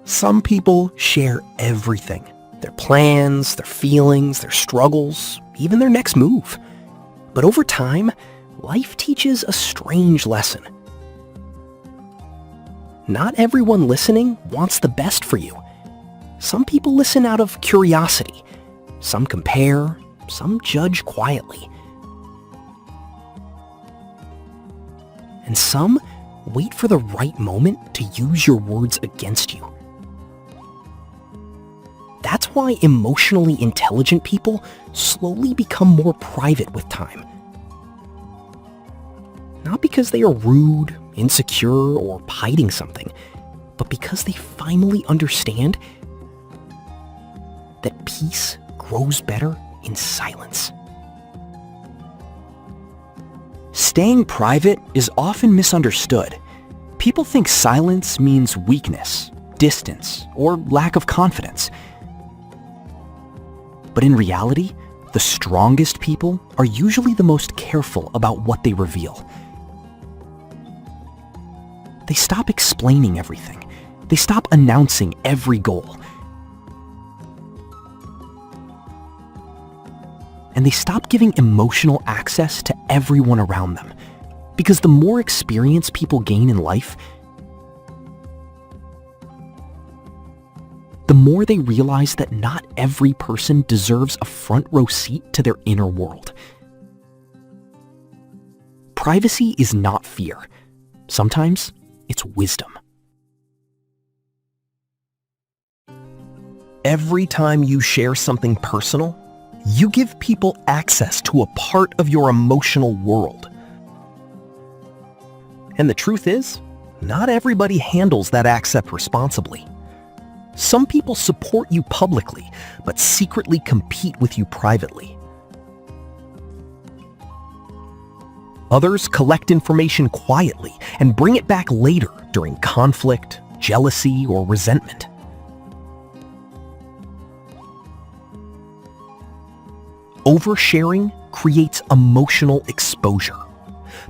Some people share everything. Their plans, their feelings, their struggles, even their next move. But over time, life teaches a strange lesson. Not everyone listening wants the best for you. Some people listen out of curiosity. Some compare, some judge quietly. And some wait for the right moment to use your words against you. That's why emotionally intelligent people slowly become more private with time. Not because they are rude, insecure, or hiding something, but because they finally understand that peace grows better in silence. Staying private is often misunderstood. People think silence means weakness, distance, or lack of confidence. But in reality, the strongest people are usually the most careful about what they reveal. They stop explaining everything. They stop announcing every goal. And they stop giving emotional access to everyone around them. Because the more experience people gain in life, the more they realize that not every person deserves a front row seat to their inner world. Privacy is not fear. Sometimes it's wisdom. Every time you share something personal, you give people access to a part of your emotional world. And the truth is, not everybody handles that access responsibly. Some people support you publicly, but secretly compete with you privately. Others collect information quietly and bring it back later during conflict, jealousy, or resentment. Oversharing creates emotional exposure.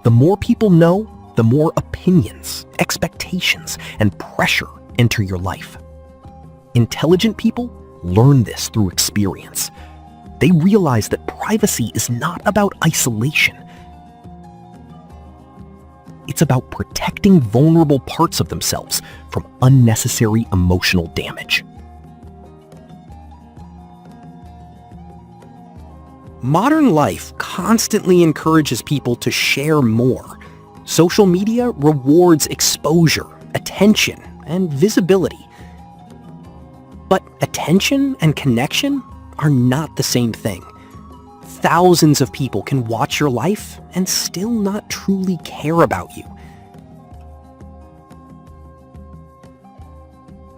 The more people know, the more opinions, expectations, and pressure enter your life. Intelligent people learn this through experience. They realize that privacy is not about isolation. It's about protecting vulnerable parts of themselves from unnecessary emotional damage. Modern life constantly encourages people to share more. Social media rewards exposure, attention, and visibility. But attention and connection are not the same thing. Thousands of people can watch your life and still not truly care about you.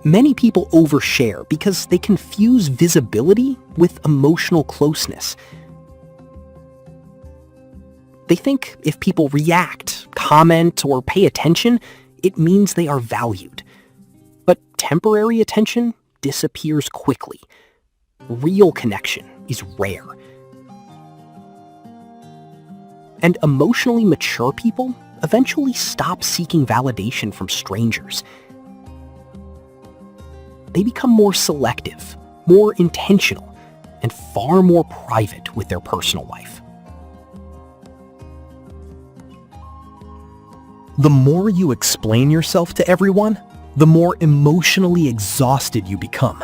Many people overshare because they confuse visibility with emotional closeness. They think if people react, comment, or pay attention, it means they are valued. But temporary attention disappears quickly. Real connection is rare. And emotionally mature people eventually stop seeking validation from strangers. They become more selective, more intentional, and far more private with their personal life. The more you explain yourself to everyone, the more emotionally exhausted you become.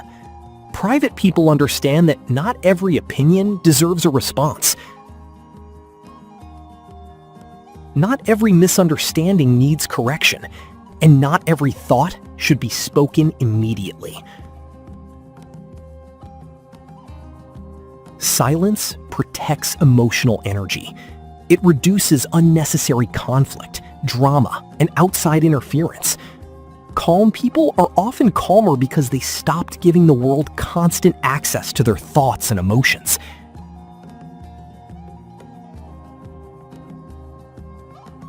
Private people understand that not every opinion deserves a response. Not every misunderstanding needs correction, and not every thought should be spoken immediately. Silence protects emotional energy. It reduces unnecessary conflict, drama, and outside interference. Calm people are often calmer because they stopped giving the world constant access to their thoughts and emotions.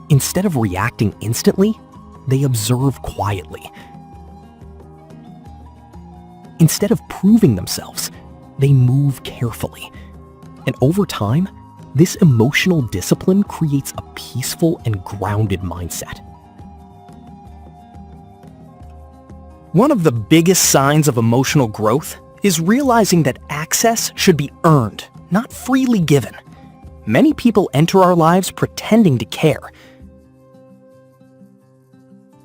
Instead of reacting instantly, they observe quietly. Instead of proving themselves, they move carefully. And over time, this emotional discipline creates a peaceful and grounded mindset. One of the biggest signs of emotional growth is realizing that access should be earned, not freely given. Many people enter our lives pretending to care.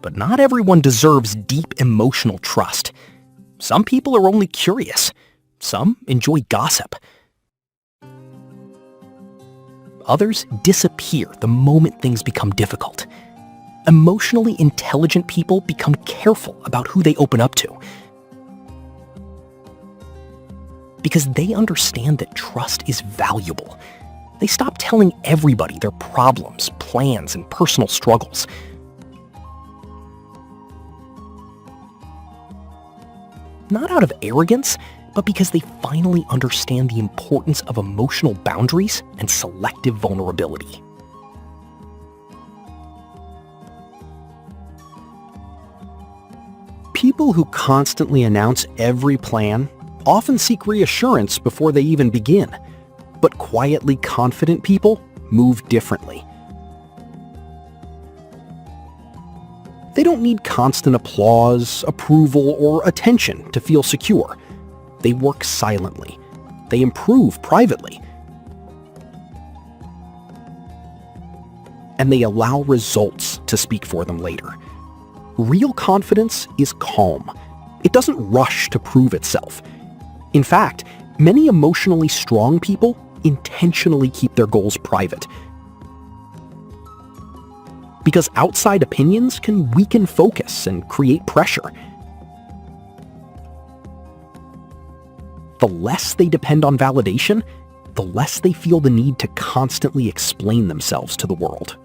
But not everyone deserves deep emotional trust. Some people are only curious. Some enjoy gossip. Others disappear the moment things become difficult. Emotionally intelligent people become careful about who they open up to, because they understand that trust is valuable. They stop telling everybody their problems, plans, and personal struggles. Not out of arrogance, but because they finally understand the importance of emotional boundaries and selective vulnerability. People who constantly announce every plan often seek reassurance before they even begin, but quietly confident people move differently. They don't need constant applause, approval, or attention to feel secure. They work silently. They improve privately. And they allow results to speak for them later. Real confidence is calm. It doesn't rush to prove itself. In fact, many emotionally strong people intentionally keep their goals private, because outside opinions can weaken focus and create pressure. The less they depend on validation, the less they feel the need to constantly explain themselves to the world.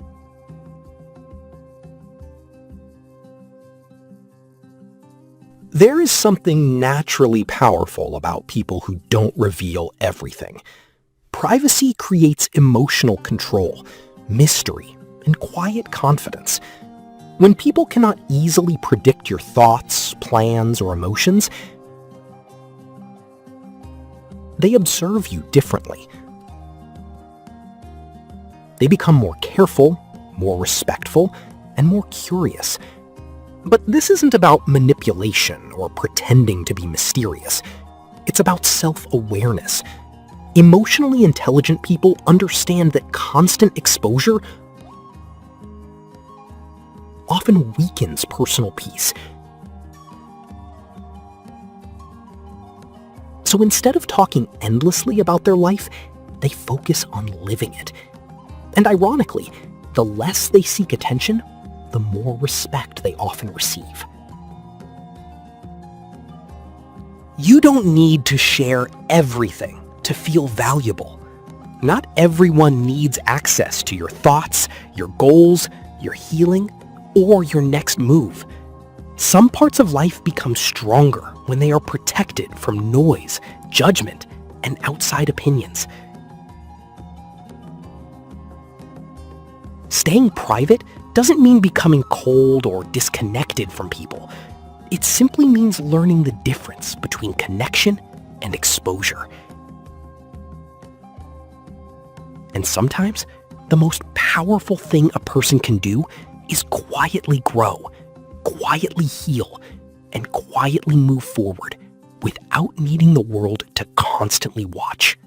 There is something naturally powerful about people who don't reveal everything. Privacy creates emotional control, mystery, and quiet confidence. When people cannot easily predict your thoughts, plans, or emotions, they observe you differently. They become more careful, more respectful, and more curious. But this isn't about manipulation or pretending to be mysterious. It's about self-awareness. Emotionally intelligent people understand that constant exposure often weakens personal peace. So instead of talking endlessly about their life, they focus on living it. And ironically, the less they seek attention, the more respect they often receive. You don't need to share everything to feel valuable. Not everyone needs access to your thoughts, your goals, your healing, or your next move. Some parts of life become stronger when they are protected from noise, judgment, and outside opinions. Staying private doesn't mean becoming cold or disconnected from people. It simply means learning the difference between connection and exposure. And sometimes, the most powerful thing a person can do is quietly grow, quietly heal, and quietly move forward without needing the world to constantly watch.